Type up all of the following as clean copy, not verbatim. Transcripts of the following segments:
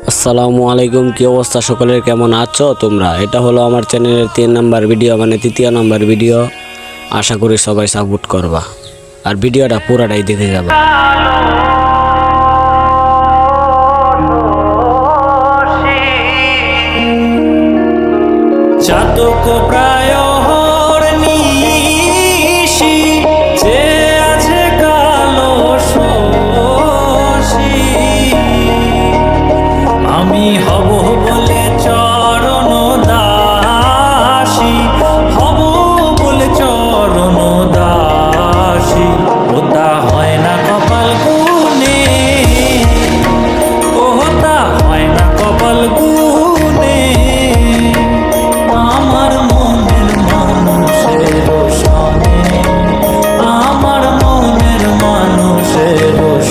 আসসালামু আলাইকুম, কি অবস্থা সকলের, কেমন আছো তোমরা? এটা হলো আমার চ্যানেলের 3 নাম্বার ভিডিও, মানে তৃতীয় নাম্বার ভিডিও। আশা করি সবাই সাপোর্ট করবা আর ভিডিওটা পুরাটাই দেখে যাবা। চাতক প্রায় নিশি যে আছে কালো শশী, আমি হব বলে চরণ দাসী, হব বলে চরণ দাসী। ওটা হয় না কপাল গুনে, ওটা হয় না কপাল গুনে। আমার মনের মানুষের সনে, আমার মনের মানুষের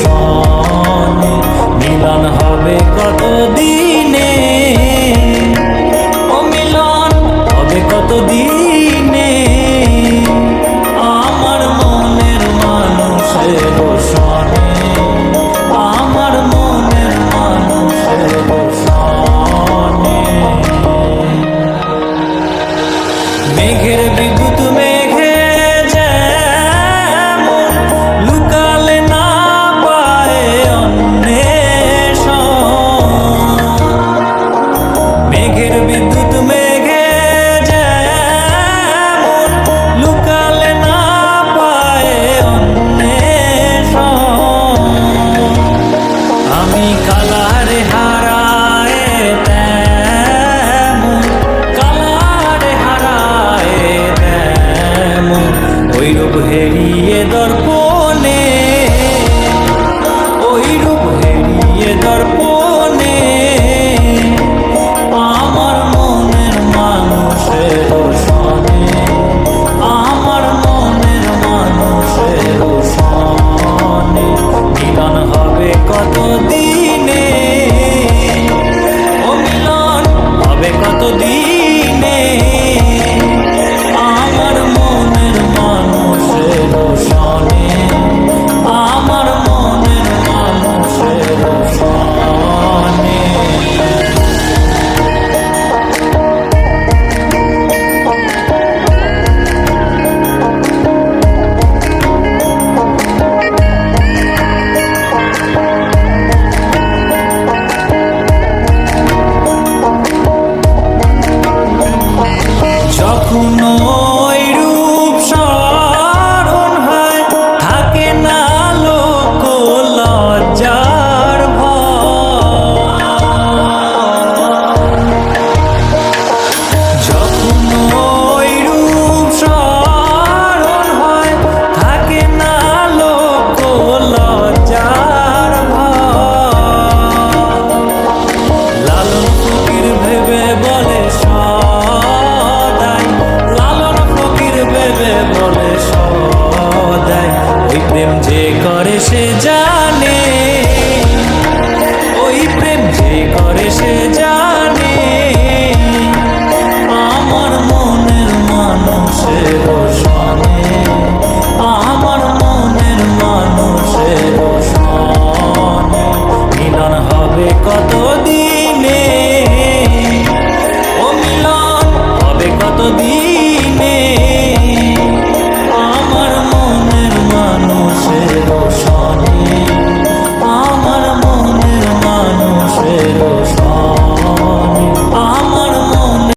সনে মিলন হবে কতদিন।